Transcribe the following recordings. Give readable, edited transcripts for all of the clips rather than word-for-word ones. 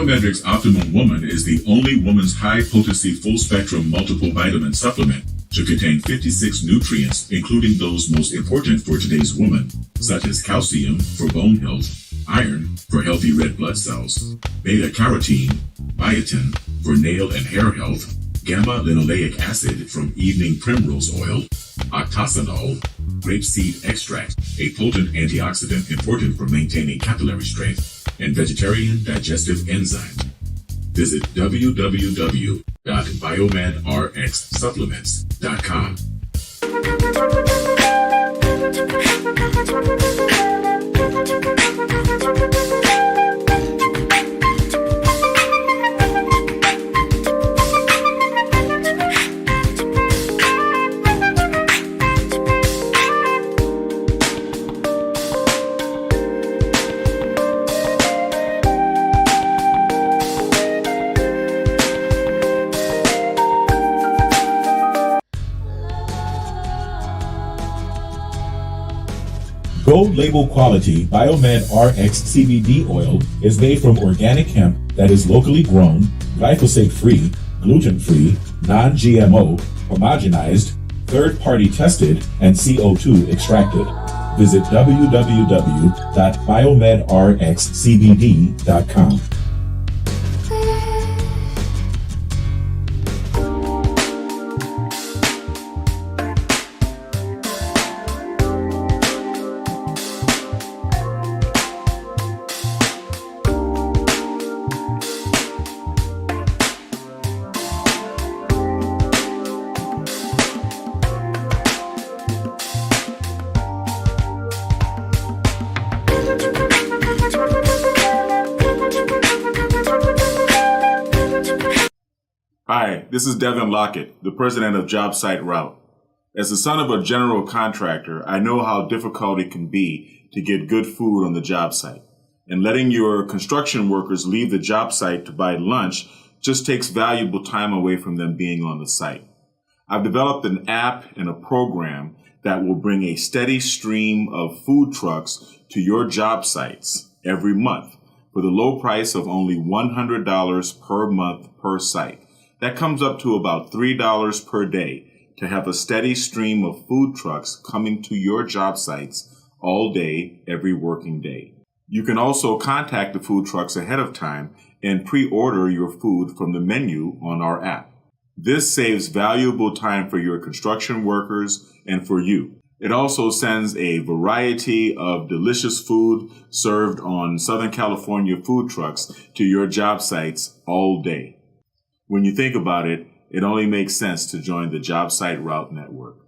BiomedRx Optimum Woman is the only woman's high-potency full-spectrum multiple vitamin supplement to contain 56 nutrients, including those most important for today's woman, such as calcium for bone health, iron for healthy red blood cells, beta-carotene, biotin for nail and hair health, gamma-linoleic acid from evening primrose oil, octasanol, grapeseed extract, a potent antioxidant important for maintaining capillary strength, and vegetarian digestive enzyme. Visit www.biomedrxsupplements.com. Gold label quality BiomedRx CBD oil is made from organic hemp that is locally grown, glyphosate-free, gluten-free, non-GMO, homogenized, third-party tested, and CO2 extracted. Visit www.biomedrxcbd.com. Hi, this is Devin Lockett, the president of JobSite Route. As the son of a general contractor, I know how difficult it can be to get good food on the job site. And letting your construction workers leave the job site to buy lunch just takes valuable time away from them being on the site. I've developed an app and a program that will bring a steady stream of food trucks to your job sites every month for the low price of only $100 per month per site. That comes up to about $3 per day to have a steady stream of food trucks coming to your job sites all day, every working day. You can also contact the food trucks ahead of time and pre-order your food from the menu on our app. This saves valuable time for your construction workers and for you. It also sends a variety of delicious food served on Southern California food trucks to your job sites all day. When you think about it, it only makes sense to join the JobSite Route Network.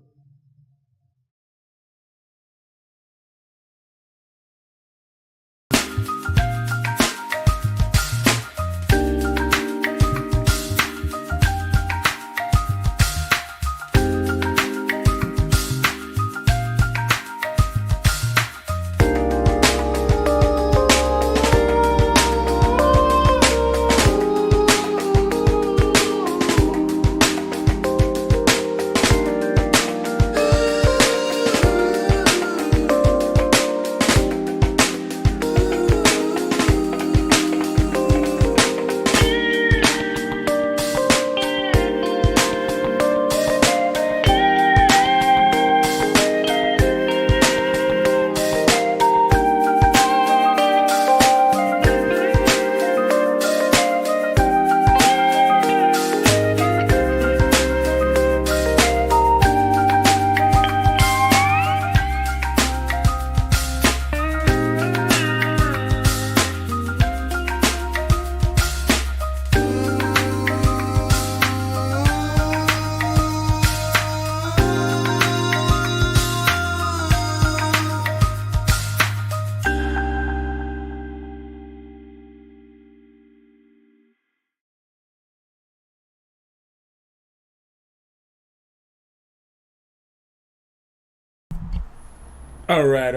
All right.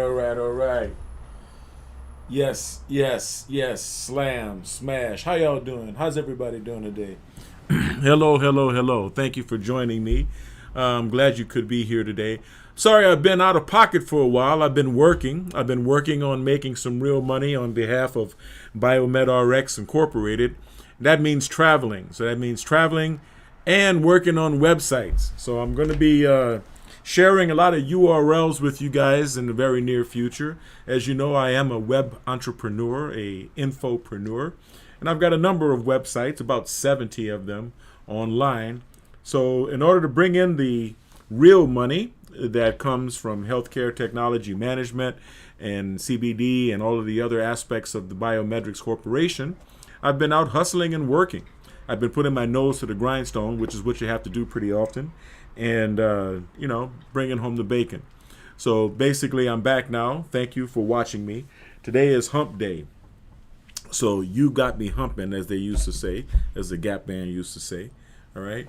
Yes. Slam, smash. How y'all doing? How's everybody doing today? Hello. Thank you for joining me. I'm glad you could be here today. Sorry, I've been out of pocket for a while. I've been working on making some real money on behalf of BiomedRx Incorporated. That means traveling. So that means traveling and working on websites. So I'm going to be sharing a lot of URLs with you guys in the very near future. As you know, I am a web entrepreneur, a infopreneur, and I've got a number of websites, about 70 of them online. So in order to bring in the real money that comes from healthcare technology management and CBD and all of the other aspects of the BiomedRx Corporation, I've been out hustling and working. I've been putting my nose to the grindstone, which is what you have to do pretty often, and, bringing home the bacon. So basically, I'm back now. Thank you for watching me. Today is hump day. So you got me humping, as they used to say, as the Gap Band used to say. All right.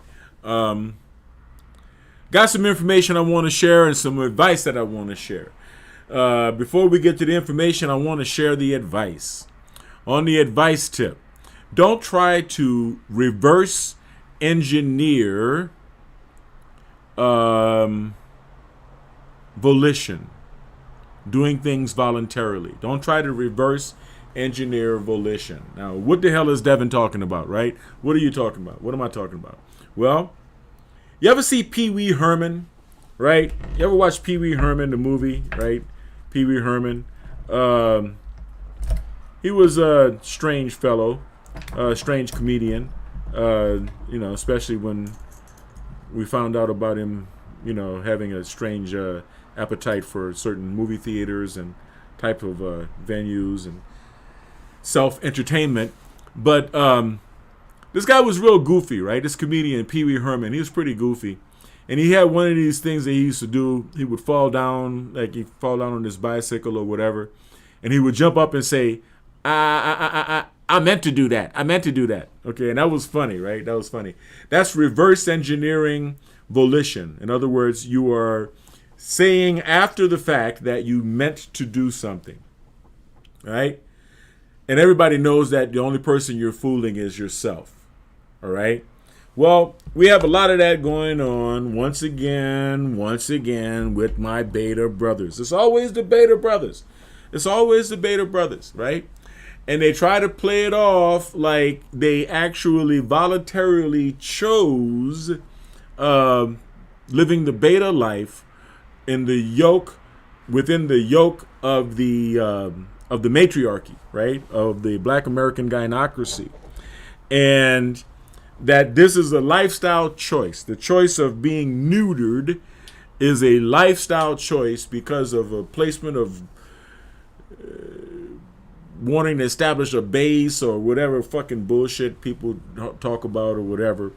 Got some information I want to share and some advice that I want to share. Before we get to the information, I want to share the advice. On the advice tip, don't try to reverse engineer volition, doing things voluntarily. Don't try to reverse engineer volition. Now, what the hell is Devin talking about, right? What are you talking about? What am I talking about? Well, you ever see Pee Wee Herman, right? You ever watch Pee Wee Herman, the movie, right? Pee Wee Herman. He was a strange fellow, a strange comedian, especially when we found out about him, having a strange appetite for certain movie theaters and type of venues and self-entertainment. But this guy was real goofy, right? This comedian, Pee Wee Herman, he was pretty goofy. And he had one of these things that he used to do. He would fall down, like he'd fall down on his bicycle or whatever. And he would jump up and say, I meant to do that. I meant to do that. Okay, and that was funny, right? That was funny. That's reverse engineering volition. In other words, you are saying after the fact that you meant to do something, right? And everybody knows that the only person you're fooling is yourself, all right? Well, we have a lot of that going on once again with my beta brothers. It's always the beta brothers. It's always the beta brothers, right? And they try to play it off like they actually voluntarily chose living the beta life in the yoke, within the yoke of the matriarchy, right? Of the Black American gynocracy. And that this is a lifestyle choice. The choice of being neutered is a lifestyle choice because of a placement of wanting to establish a base or whatever fucking bullshit people talk about or whatever.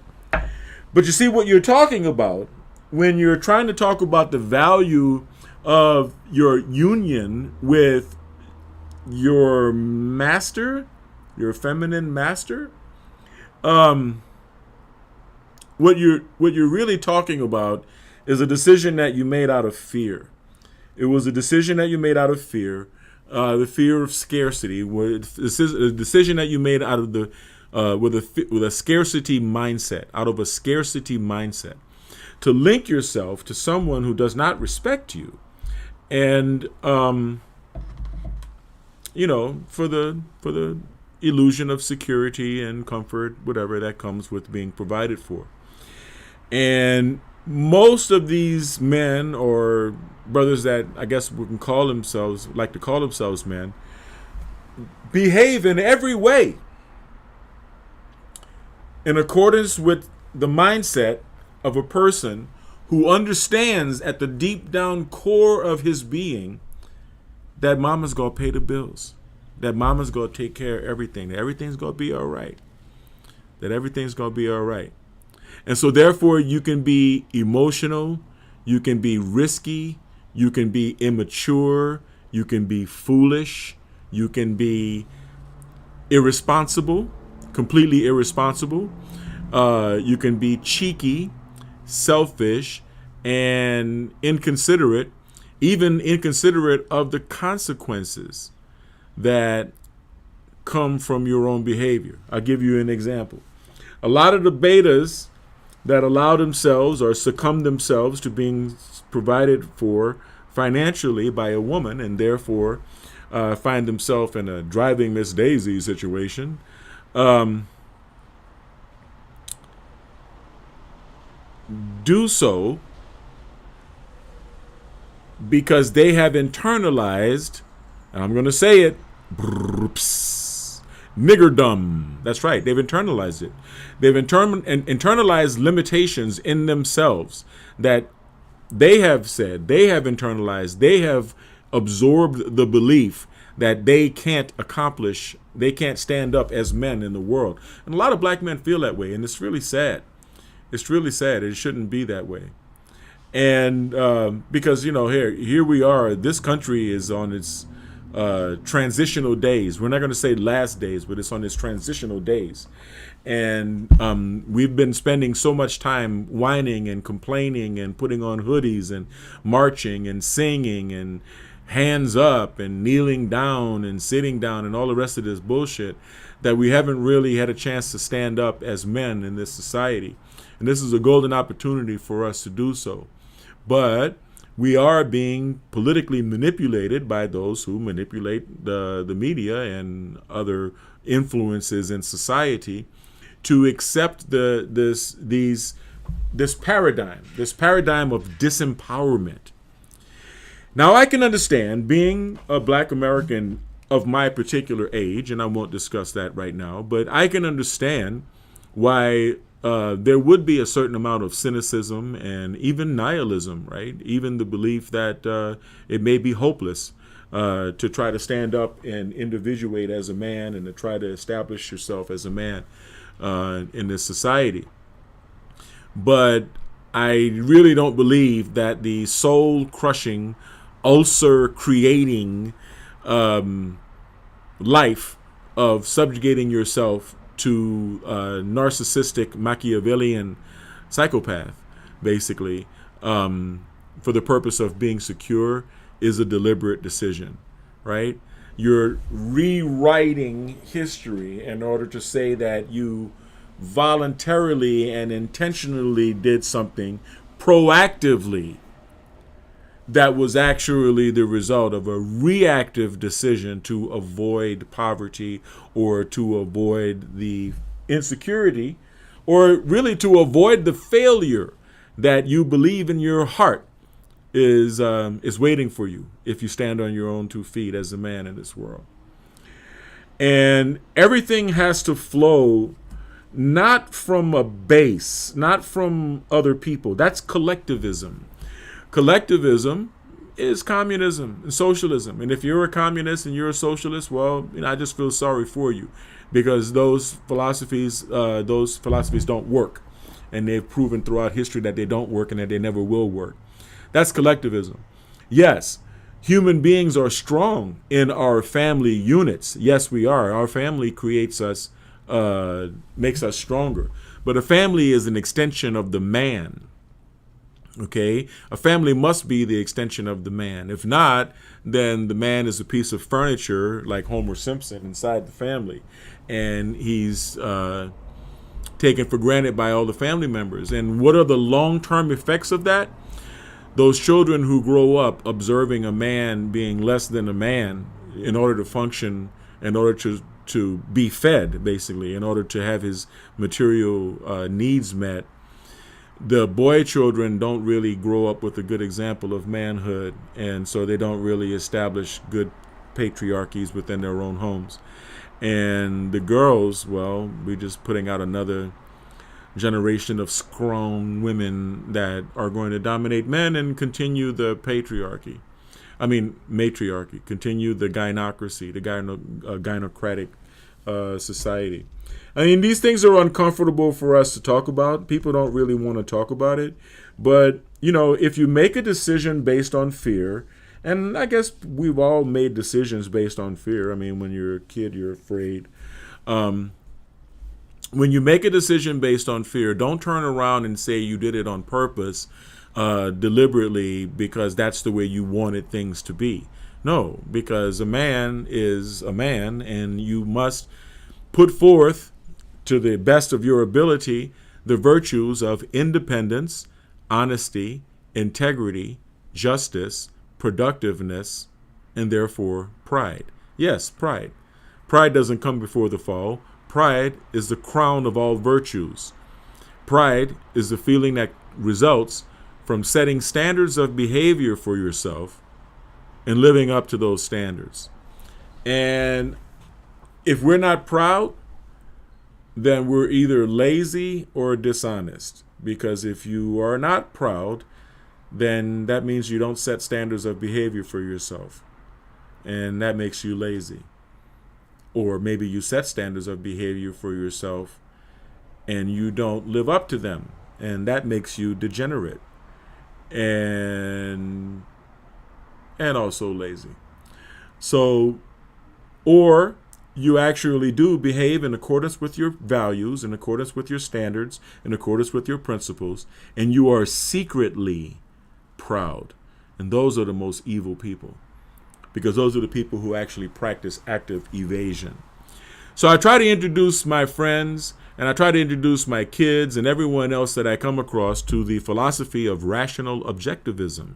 But you see what you're talking about when you're trying to talk about the value of your union with your master, your feminine master. What you're really talking about is a decision that you made out of fear. It was a decision that you made out of fear. The fear of scarcity, a decision that you made out of with a scarcity mindset, out of a scarcity mindset, to link yourself to someone who does not respect you, and for the illusion of security and comfort, whatever that comes with being provided for. And most of these men or brothers that I guess we can call themselves, like to call themselves men, behave in every way in accordance with the mindset of a person who understands at the deep down core of his being that mama's gonna pay the bills, that mama's gonna take care of everything, that everything's gonna be all right, that everything's gonna be all right. And so therefore you can be emotional, you can be risky, you can be immature, you can be foolish, you can be irresponsible, completely irresponsible. You can be cheeky, selfish, and inconsiderate, even inconsiderate of the consequences that come from your own behavior. I'll give you an example. A lot of the betas that allow themselves or succumb themselves to being provided for financially by a woman, and therefore find themselves in a driving Miss Daisy situation, do so because they have internalized, and I'm going to say it, niggerdom. That's right. They've internalized it. They've internalized limitations in themselves that they have said, they have internalized, they have absorbed the belief that they can't accomplish, they can't stand up as men in the world. And a lot of black men feel that way, and it's really sad. It's really sad. It shouldn't be that way. And because, here we are, this country is on its transitional days. We're not going to say last days, but it's on its transitional days. And we've been spending so much time whining and complaining and putting on hoodies and marching and singing and hands up and kneeling down and sitting down and all the rest of this bullshit that we haven't really had a chance to stand up as men in this society. And this is a golden opportunity for us to do so. But we are being politically manipulated by those who manipulate the media and other influences in society to accept this paradigm of disempowerment. Now, I can understand, being a black American of my particular age, and I won't discuss that right now, but I can understand why there would be a certain amount of cynicism and even nihilism, right? Even the belief that it may be hopeless to try to stand up and individuate as a man and to try to establish yourself as a man in this society. But I really don't believe that the soul-crushing, ulcer-creating life of subjugating yourself to a narcissistic Machiavellian psychopath, basically, for the purpose of being secure is a deliberate decision, right? You're rewriting history in order to say that you voluntarily and intentionally did something proactively that was actually the result of a reactive decision to avoid poverty or to avoid the insecurity or really to avoid the failure that you believe in your heart is waiting for you if you stand on your own 2 feet as a man in this world. And everything has to flow not from a base, not from other people. That's collectivism. Collectivism is communism and socialism. And if you're a communist and you're a socialist, well, I just feel sorry for you, because those philosophies don't work. And they've proven throughout history that they don't work and that they never will work. That's collectivism. Yes, human beings are strong in our family units. Yes, we are. Our family creates us, makes us stronger. But a family is an extension of the man. Okay, a family must be the extension of the man. If not, then the man is a piece of furniture like Homer Simpson inside the family, and he's taken for granted by all the family members. And what are the long-term effects of that? Those children who grow up observing a man being less than a man in order to function, in order to be fed, basically, in order to have his material needs met. The boy children don't really grow up with a good example of manhood, and so they don't really establish good patriarchies within their own homes. And the girls, well, we're just putting out another generation of strong women that are going to dominate men and continue the matriarchy, continue the gynocracy, the gynocratic society. I mean, these things are uncomfortable for us to talk about. People don't really want to talk about it. But, if you make a decision based on fear, and I guess we've all made decisions based on fear. I mean, when you're a kid, you're afraid. When you make a decision based on fear, don't turn around and say you did it on purpose, deliberately, because that's the way you wanted things to be. No, because a man is a man, and you must put forth to the best of your ability the virtues of independence, honesty, integrity, justice, productiveness, and therefore pride. Yes, pride. Pride doesn't come before the fall. Pride is the crown of all virtues. Pride is the feeling that results from setting standards of behavior for yourself and living up to those standards. And if we're not proud, then we're either lazy or dishonest. Because if you are not proud, then that means you don't set standards of behavior for yourself. And that makes you lazy. Or maybe you set standards of behavior for yourself and you don't live up to them. And that makes you degenerate and also lazy. So, or you actually do behave in accordance with your values, in accordance with your standards, in accordance with your principles, and you are secretly proud. And those are the most evil people, because those are the people who actually practice active evasion. So I try to introduce my friends and I try to introduce my kids and everyone else that I come across to the philosophy of rational objectivism.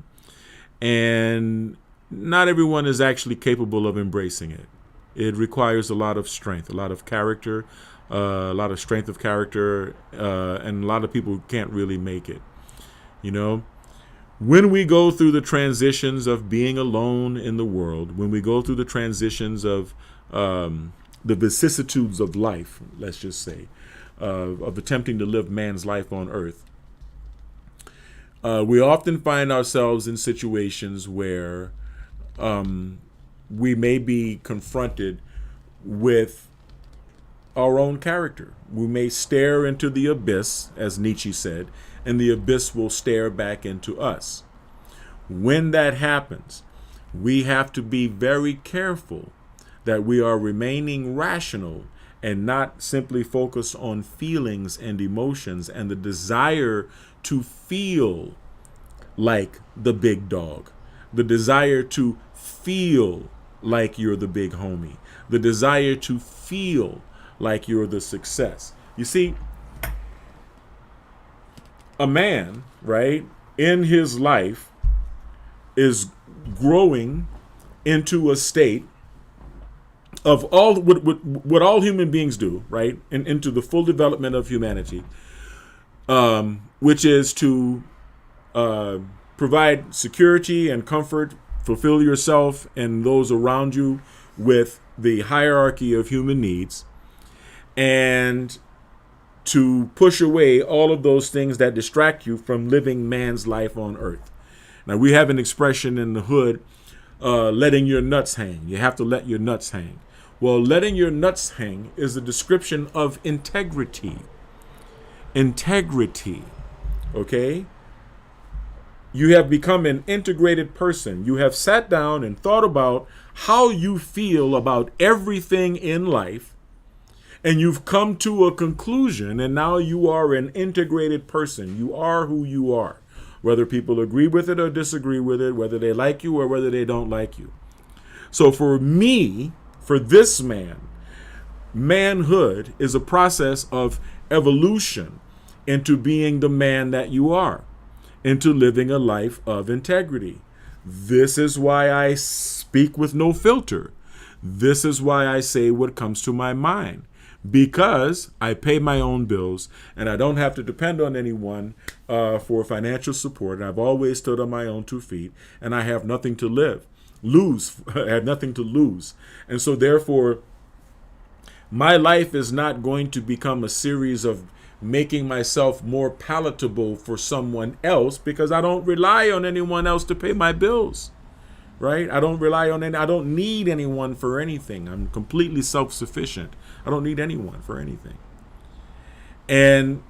And not everyone is actually capable of embracing it. It requires a lot of strength, a lot of character, a lot of strength of character, and a lot of people can't really make it. You know, when we go through the transitions of being alone in the world, when we go through the transitions of the vicissitudes of life, let's just say, of attempting to live man's life on earth, we often find ourselves in situations where we may be confronted with our own character. We may stare into the abyss, as Nietzsche said, and the abyss will stare back into us. When that happens, we have to be very careful that we are remaining rational and not simply focused on feelings and emotions and the desire to feel like the big dog, the desire to feel like you're the big homie, the desire to feel like you're the success. You see, a man, right, in his life is growing into a state of all what all human beings do, right, and into the full development of humanity, which is to provide security and comfort, fulfill yourself and those around you with the hierarchy of human needs, and to push away all of those things that distract you from living man's life on earth. Now, we have an expression in the hood, letting your nuts hang. You have to let your nuts hang. Well, letting your nuts hang is a description of integrity. Integrity, okay? You have become an integrated person. You have sat down and thought about how you feel about everything in life, and you've come to a conclusion, and now you are an integrated person. You are who you are, whether people agree with it or disagree with it, whether they like you or whether they don't like you. So for me, for this man, manhood is a process of evolution into being the man that you are, into living a life of integrity. This is why I speak with no filter. This is why I say what comes to my mind, because I pay my own bills and I don't have to depend on anyone for financial support. I've always stood on my own 2 feet, and I have nothing to lose. I have nothing to lose. And so therefore, my life is not going to become a series of making myself more palatable for someone else, because I don't rely on anyone else to pay my bills, right? I don't need anyone for anything. I'm completely self-sufficient. I don't need anyone for anything. And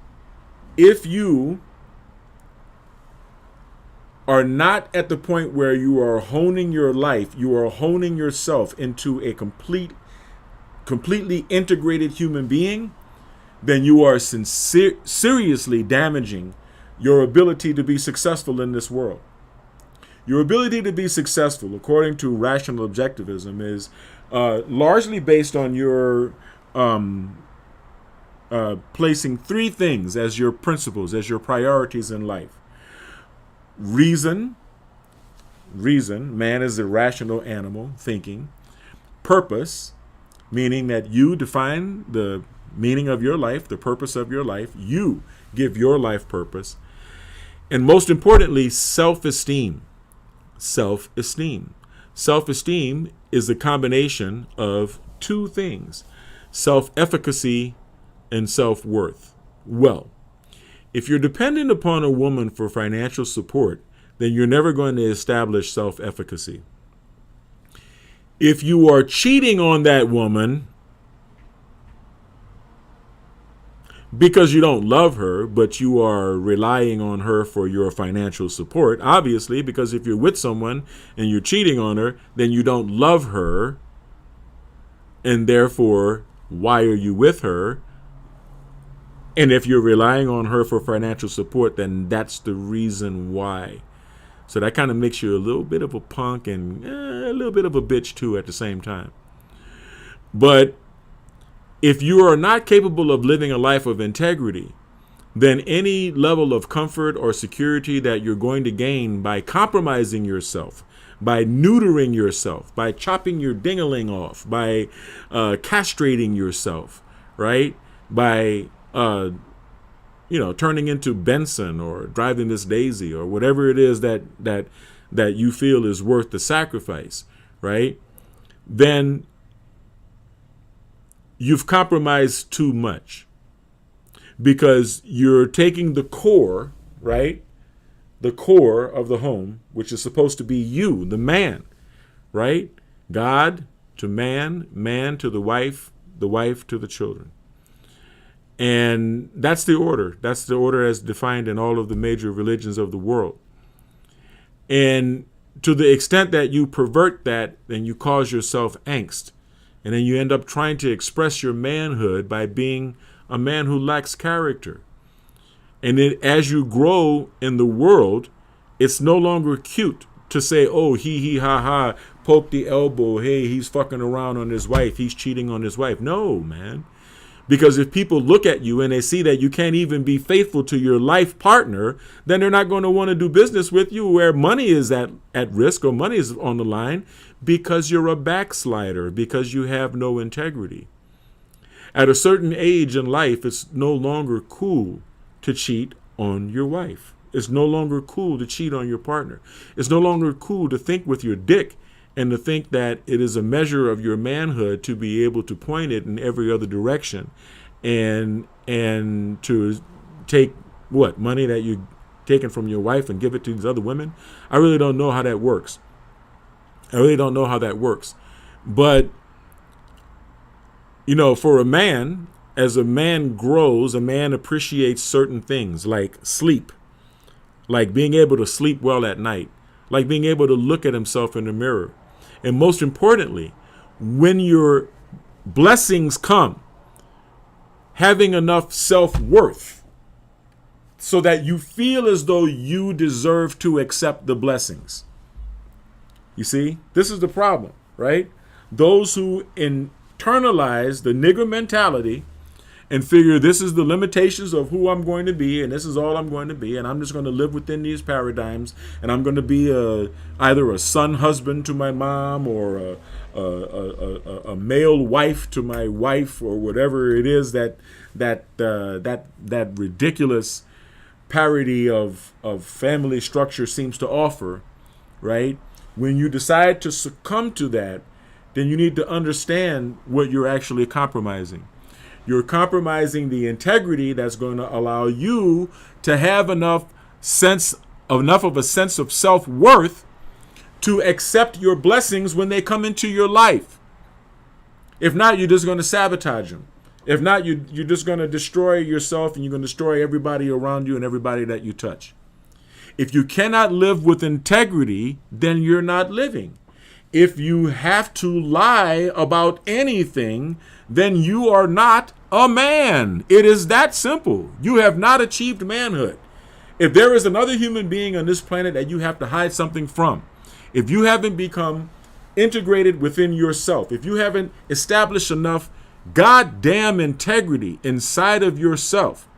if you are not at the point where you are honing your life, you are honing yourself into a completely integrated human being, then you are seriously damaging your ability to be successful in this world. Your ability to be successful, according to rational objectivism, is largely based on your placing three things as your principles, as your priorities in life. Reason, man is a rational animal thinking. Purpose, meaning that you define the meaning of your life, the purpose of your life. You give your life purpose. And most importantly, self-esteem. Self-esteem. Self-esteem is a combination of two things: self-efficacy and self-worth. Well, if you're dependent upon a woman for financial support, then you're never going to establish self-efficacy. If you are cheating on that woman because you don't love her, but you are relying on her for your financial support, obviously, because if you're with someone and you're cheating on her, then you don't love her, and therefore, why are you with her? And if you're relying on her for financial support, then that's the reason why. So that kind of makes you a little bit of a punk and a little bit of a bitch too at the same time. But if you are not capable of living a life of integrity, then any level of comfort or security that you're going to gain by compromising yourself, by neutering yourself, by chopping your ding-a-ling off, by castrating yourself, right? By turning into Benson or driving Miss Daisy or whatever it is that you feel is worth the sacrifice, right? Then you've compromised too much, because you're taking the core, right? The core of the home, which is supposed to be you, the man, right? God to man, man to the wife to the children. And that's the order. That's the order as defined in all of the major religions of the world. And to the extent that you pervert that, then you cause yourself angst. And then you end up trying to express your manhood by being a man who lacks character. And then as you grow in the world, it's no longer cute to say, oh, he, ha, ha, poke the elbow. Hey, he's fucking around on his wife. He's cheating on his wife. No, man. Because if people look at you and they see that you can't even be faithful to your life partner, then they're not going to want to do business with you where money is at risk or money is on the line, because you're a backslider, because you have no integrity. At a certain age in life, it's no longer cool to cheat on your wife. It's no longer cool to cheat on your partner. It's no longer cool to think with your dick and to think that it is a measure of your manhood to be able to point it in every other direction and to take money that you've taken from your wife and give it to these other women. I really don't know how that works. But, for a man, as a man grows, a man appreciates certain things like sleep, like being able to sleep well at night, like being able to look at himself in the mirror. And most importantly, when your blessings come, having enough self-worth so that you feel as though you deserve to accept the blessings. You see, this is the problem, right? Those who internalize the nigger mentality and figure this is the limitations of who I'm going to be, and this is all I'm going to be, and I'm just going to live within these paradigms, and I'm going to be either a son husband to my mom or a male wife to my wife, or whatever it is that ridiculous parody of family structure seems to offer, right? When you decide to succumb to that, then you need to understand what you're actually compromising. You're compromising the integrity that's going to allow you to have enough of a sense of self-worth to accept your blessings when they come into your life. If not, you're just going to sabotage them. If not, you're just going to destroy yourself, and you're going to destroy everybody around you and everybody that you touch. If you cannot live with integrity, then you're not living. If you have to lie about anything, then you are not a man. It is that simple. You have not achieved manhood. If there is another human being on this planet that you have to hide something from, if you haven't become integrated within yourself, if you haven't established enough goddamn integrity inside of yourself,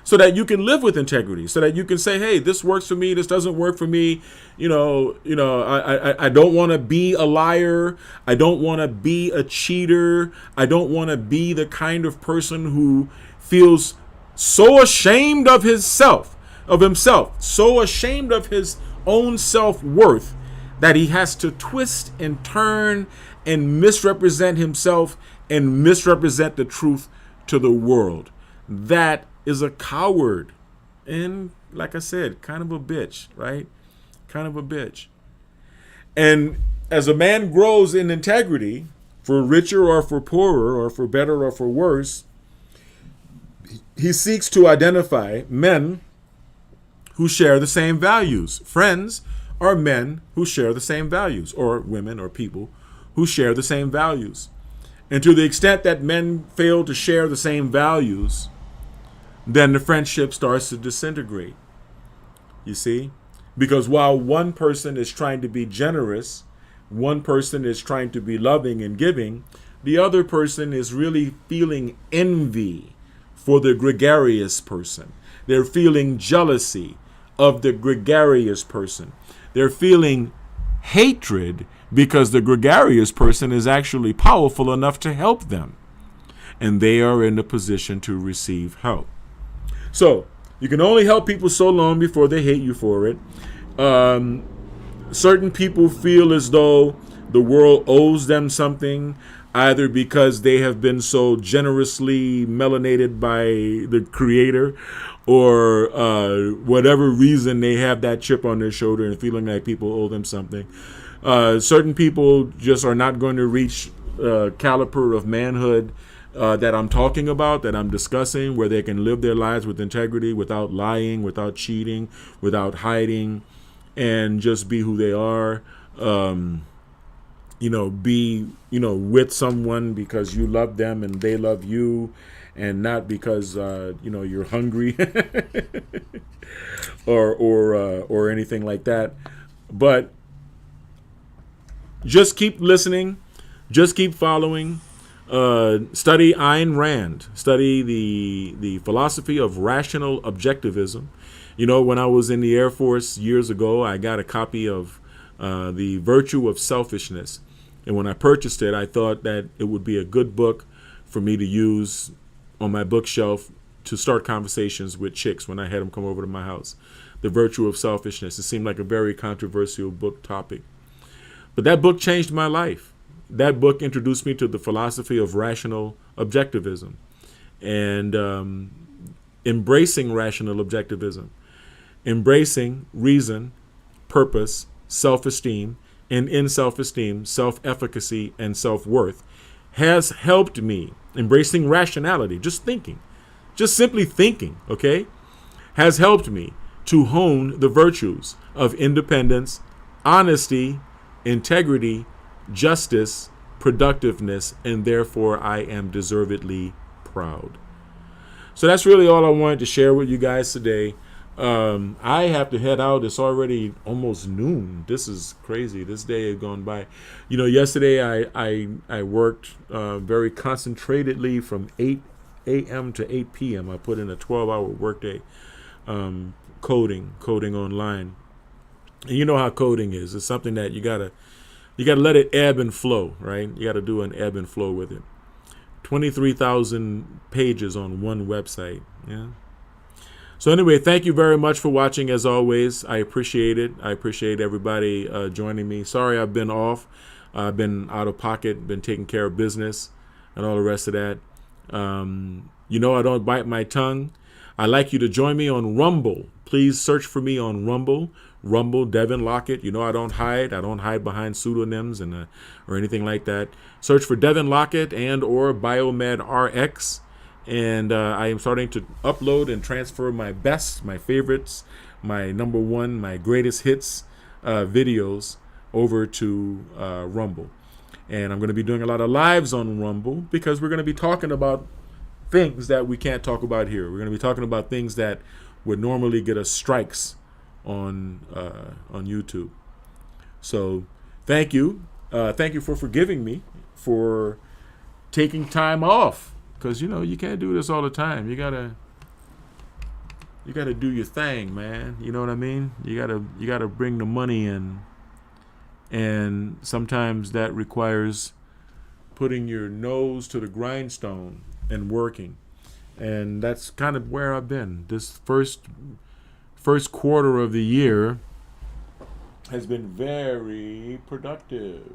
so that you can live with integrity, so that you can say, hey, this works for me, this doesn't work for me. I don't want to be a liar. I don't want to be a cheater. I don't want to be the kind of person who feels so ashamed of himself, so ashamed of his own self-worth that he has to twist and turn and misrepresent himself and misrepresent the truth to the world. That is a coward. And like I said, kind of a bitch, right? Kind of a bitch. And as a man grows in integrity, for richer or for poorer, or for better or for worse, he seeks to identify men who share the same values. Friends are men who share the same values, or women or people who share the same values. And to the extent that men fail to share the same values, then the friendship starts to disintegrate. You see? Because while one person is trying to be generous, one person is trying to be loving and giving, the other person is really feeling envy for the gregarious person. They're feeling jealousy of the gregarious person. They're feeling hatred because the gregarious person is actually powerful enough to help them. And they are in a position to receive help. So, you can only help people so long before they hate you for it. Certain people feel as though the world owes them something, either because they have been so generously melanated by the Creator, or whatever reason they have that chip on their shoulder and feeling like people owe them something. Certain people just are not going to reach caliber of manhood that I'm talking about, that I'm discussing, where they can live their lives with integrity, without lying, without cheating, without hiding, and just be who they are. Be with someone because you love them and they love you, and not because you're hungry or anything like that. But just keep listening, just keep following. Study Ayn Rand. Study the philosophy of rational objectivism. When I was in the Air Force years ago, I got a copy of The Virtue of Selfishness. And when I purchased it, I thought that it would be a good book for me to use on my bookshelf to start conversations with chicks when I had them come over to my house. The Virtue of Selfishness. It seemed like a very controversial book topic. But that book changed my life. That book introduced me to the philosophy of rational objectivism and embracing rational objectivism, embracing reason, purpose, self-esteem, and in self-esteem, self-efficacy, and self-worth has helped me. Embracing rationality, just thinking, just simply thinking, okay, has helped me to hone the virtues of independence, honesty, integrity, justice, productiveness, and therefore I am deservedly proud. So that's really all I wanted to share with you guys today. I have to head out. It's already almost noon. This is crazy. This day has gone by. Yesterday I worked very concentratedly from 8 a.m. to 8 p.m. I put in a 12-hour workday coding online. And you know how coding is. It's something that you gotta let it ebb and flow, right? You gotta do an ebb and flow with it. 23,000 pages on one website. Yeah. So anyway, thank you very much for watching. As always, I appreciate it. I appreciate everybody joining me. Sorry I've been off. I've been out of pocket, been taking care of business and all the rest of that. I don't bite my tongue. I'd like you to join me on Rumble. Please search for me on Rumble. Rumble, Devin Lockett. I don't hide. I don't hide behind pseudonyms or anything like that. Search for Devin Lockett and or BiomedRx. And I am starting to upload and transfer my best, my favorites, my number one, my greatest hits videos over to Rumble. And I'm going to be doing a lot of lives on Rumble because we're going to be talking about things that we can't talk about here. We're going to be talking about things that would normally get us strikes on YouTube. So thank you. Thank you for forgiving me for taking time off, because you can't do this all the time. You gotta do your thing, man. You know what I mean? You gotta bring the money in, and sometimes that requires putting your nose to the grindstone and working. And that's kind of where I've been. This first quarter of the year has been very productive.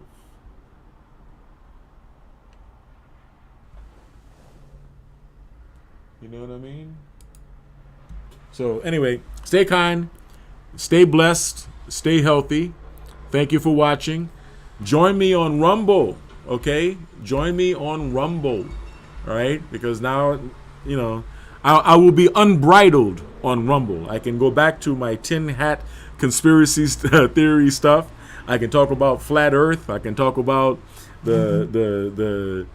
You know what I mean? So anyway, stay kind, stay blessed, stay healthy. Thank you for watching. Join me on Rumble, okay? Join me on Rumble, all right? Because now, I will be unbridled on Rumble. I can go back to my tin hat conspiracy theory stuff. I can talk about flat Earth. I can talk about the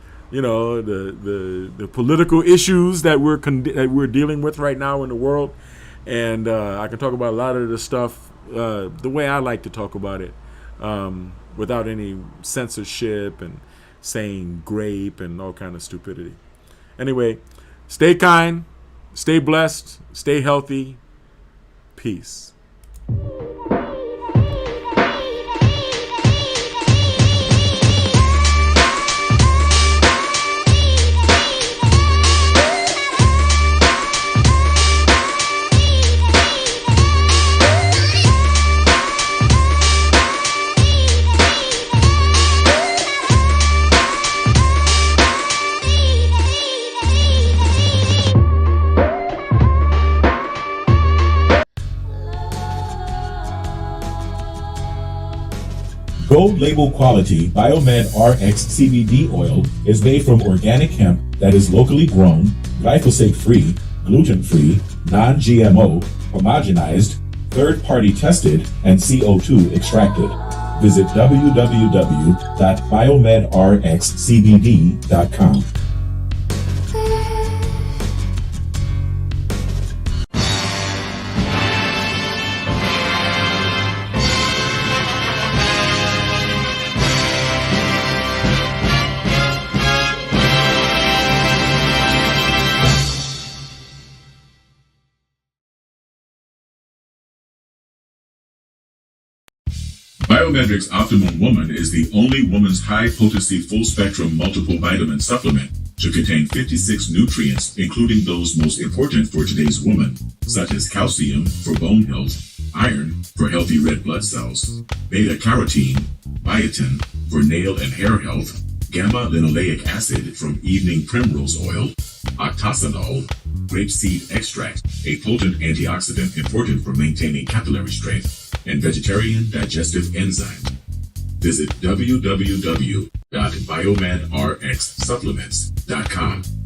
political issues that we're dealing with right now in the world, and I can talk about a lot of the stuff the way I like to talk about it, without any censorship and saying grape and all kind of stupidity. Anyway, stay kind, stay blessed, stay healthy. Peace. Gold label quality BiomedRx CBD oil is made from organic hemp that is locally grown, glyphosate-free, gluten-free, non-GMO, homogenized, third-party tested, and CO2 extracted. Visit www.biomedrxcbd.com. BiomedRx Optimum Woman is the only woman's high-potency full-spectrum multiple vitamin supplement to contain 56 nutrients, including those most important for today's woman, such as calcium for bone health, iron for healthy red blood cells, beta-carotene, biotin for nail and hair health, gamma-linoleic acid from evening primrose oil, octasanol, grapeseed extract, a potent antioxidant important for maintaining capillary strength, and vegetarian digestive enzymes. Visit www.biomedrxsupplements.com.